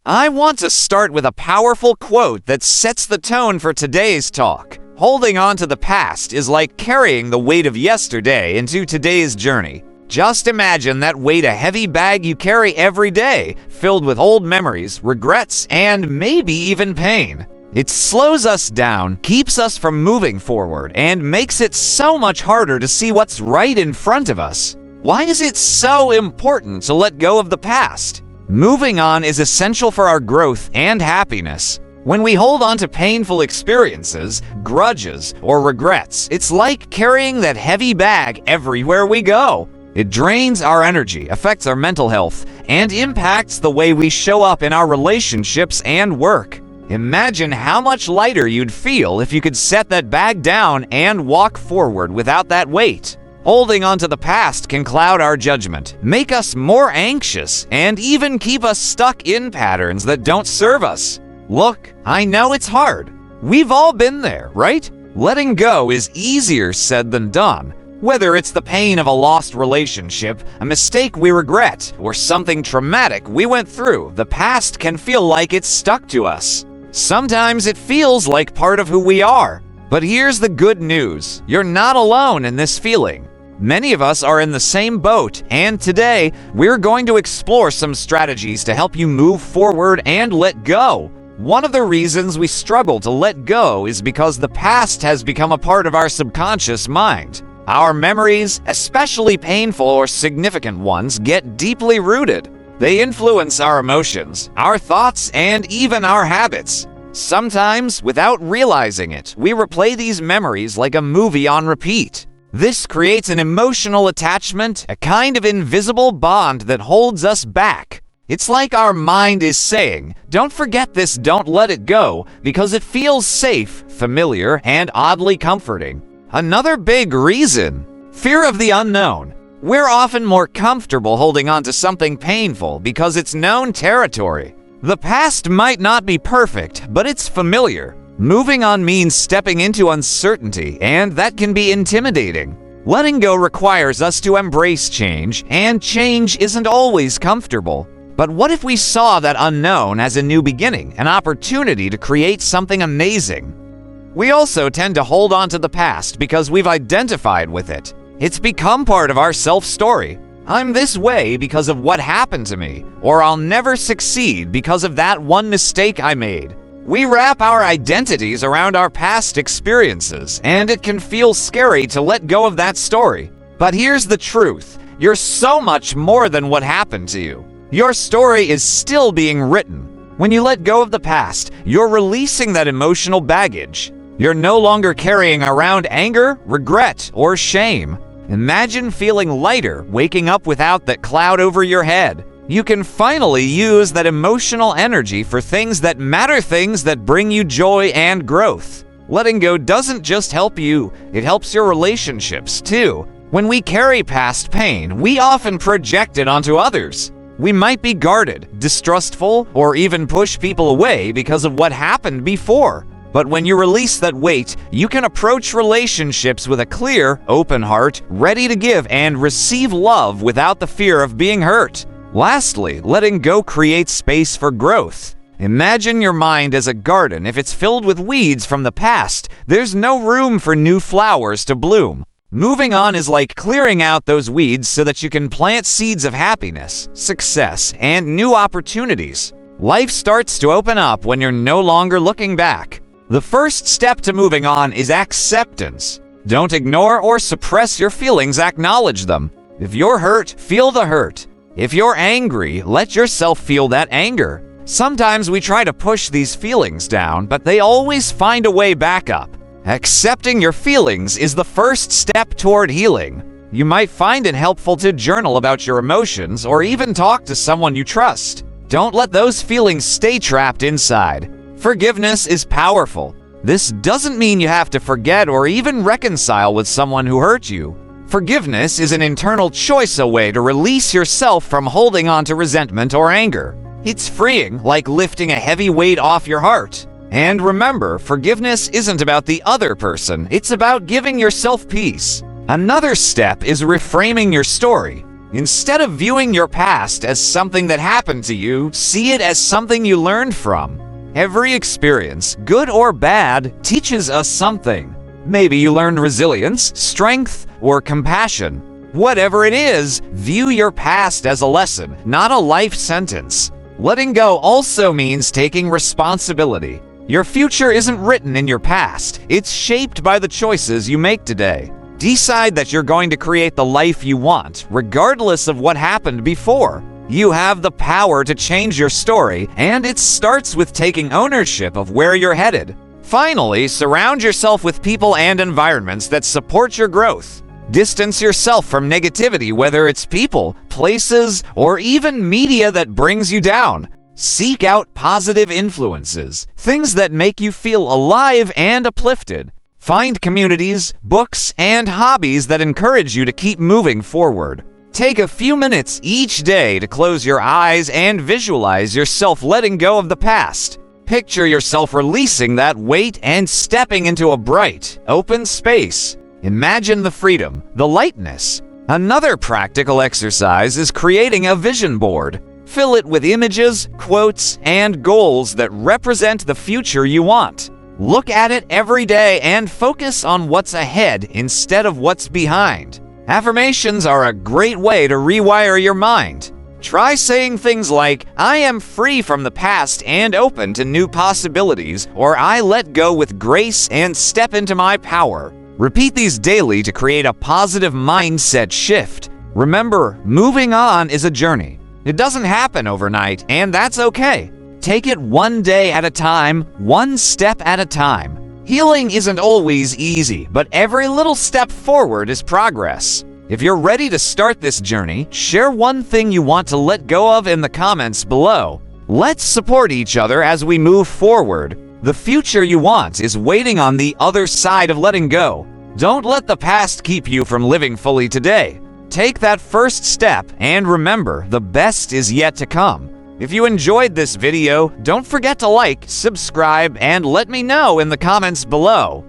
I want to start with a powerful quote that sets the tone for today's talk. Holding on to the past is like carrying the weight of yesterday into today's journey. Just imagine that weight, a heavy bag you carry every day, filled with old memories, regrets, and maybe even pain. It slows us down, keeps us from moving forward, and makes it so much harder to see what's right in front of us. Why is it so important to let go of the past? Moving on is essential for our growth and happiness. When we hold on to painful experiences, grudges, or regrets, it's like carrying that heavy bag everywhere we go. It drains our energy, affects our mental health, and impacts the way we show up in our relationships and work. Imagine how much lighter you'd feel if you could set that bag down and walk forward without that weight. Holding on to the past can cloud our judgment, make us more anxious, and even keep us stuck in patterns that don't serve us. Look, I know it's hard. We've all been there, right? Letting go is easier said than done. Whether it's the pain of a lost relationship, a mistake we regret, or something traumatic we went through, the past can feel like it's stuck to us. Sometimes it feels like part of who we are. But here's the good news. You're not alone in this feeling. Many of us are in the same boat, and today we're going to explore some strategies to help you move forward and let go. One of the reasons we struggle to let go is because the past has become a part of our subconscious mind. Our memories, especially painful or significant ones, get deeply rooted. They influence our emotions, our thoughts, and even our habits. Sometimes, without realizing it, we replay these memories like a movie on repeat. This creates an emotional attachment, a kind of invisible bond that holds us back. It's like our mind is saying, don't forget this, don't let it go, because it feels safe, familiar, and oddly comforting. Another big reason: fear of the unknown. We're often more comfortable holding on to something painful because it's known territory. The past might not be perfect, but it's familiar. Moving on means stepping into uncertainty, and that can be intimidating. Letting go requires us to embrace change, and change isn't always comfortable. But what if we saw that unknown as a new beginning, an opportunity to create something amazing? We also tend to hold on to the past because we've identified with it. It's become part of our self-story. I'm this way because of what happened to me, or I'll never succeed because of that one mistake I made. We wrap our identities around our past experiences, and it can feel scary to let go of that story. But here's the truth: you're so much more than what happened to you. Your story is still being written. When you let go of the past, you're releasing that emotional baggage. You're no longer carrying around anger, regret, or shame. Imagine feeling lighter, waking up without that cloud over your head. You can finally use that emotional energy for things that matter, things that bring you joy and growth. Letting go doesn't just help you, it helps your relationships too. When we carry past pain, we often project it onto others. We might be guarded, distrustful, or even push people away because of what happened before. But when you release that weight, you can approach relationships with a clear, open heart, ready to give and receive love without the fear of being hurt. Lastly, letting go creates space for growth. Imagine your mind as a garden. If it's filled with weeds from the past, there's no room for new flowers to bloom. Moving on is like clearing out those weeds so that you can plant seeds of happiness, success, and new opportunities. Life starts to open up when you're no longer looking back. The first step to moving on is acceptance. Don't ignore or suppress your feelings, acknowledge them. If you're hurt, feel the hurt. If you're angry, let yourself feel that anger. Sometimes we try to push these feelings down, but they always find a way back up. Accepting your feelings is the first step toward healing. You might find it helpful to journal about your emotions or even talk to someone you trust. Don't let those feelings stay trapped inside. Forgiveness is powerful. This doesn't mean you have to forget or even reconcile with someone who hurt you. Forgiveness is an internal choice, a way to release yourself from holding on to resentment or anger. It's freeing, like lifting a heavy weight off your heart. And remember, forgiveness isn't about the other person, it's about giving yourself peace. Another step is reframing your story. Instead of viewing your past as something that happened to you, see it as something you learned from. Every experience, good or bad, teaches us something. Maybe you learned resilience, strength, or compassion. Whatever it is, view your past as a lesson, not a life sentence. Letting go also means taking responsibility. Your future isn't written in your past, it's shaped by the choices you make today. Decide that you're going to create the life you want, regardless of what happened before. You have the power to change your story, and it starts with taking ownership of where you're headed. Finally, surround yourself with people and environments that support your growth. Distance yourself from negativity, whether it's people, places, or even media that brings you down. Seek out positive influences, things that make you feel alive and uplifted. Find communities, books, and hobbies that encourage you to keep moving forward. Take a few minutes each day to close your eyes and visualize yourself letting go of the past. Picture yourself releasing that weight and stepping into a bright, open space. Imagine the freedom, the lightness. Another practical exercise is creating a vision board. Fill it with images, quotes, and goals that represent the future you want. Look at it every day and focus on what's ahead instead of what's behind. Affirmations are a great way to rewire your mind. Try saying things like, "I am free from the past and open to new possibilities," or "I let go with grace and step into my power." Repeat these daily to create a positive mindset shift. Remember, moving on is a journey. It doesn't happen overnight, and that's okay. Take it one day at a time, one step at a time. Healing isn't always easy, but every little step forward is progress. If you're ready to start this journey, share one thing you want to let go of in the comments below. Let's support each other as we move forward. The future you want is waiting on the other side of letting go. Don't let the past keep you from living fully today. Take that first step, and remember, the best is yet to come. If you enjoyed this video, don't forget to like, subscribe, and let me know in the comments below.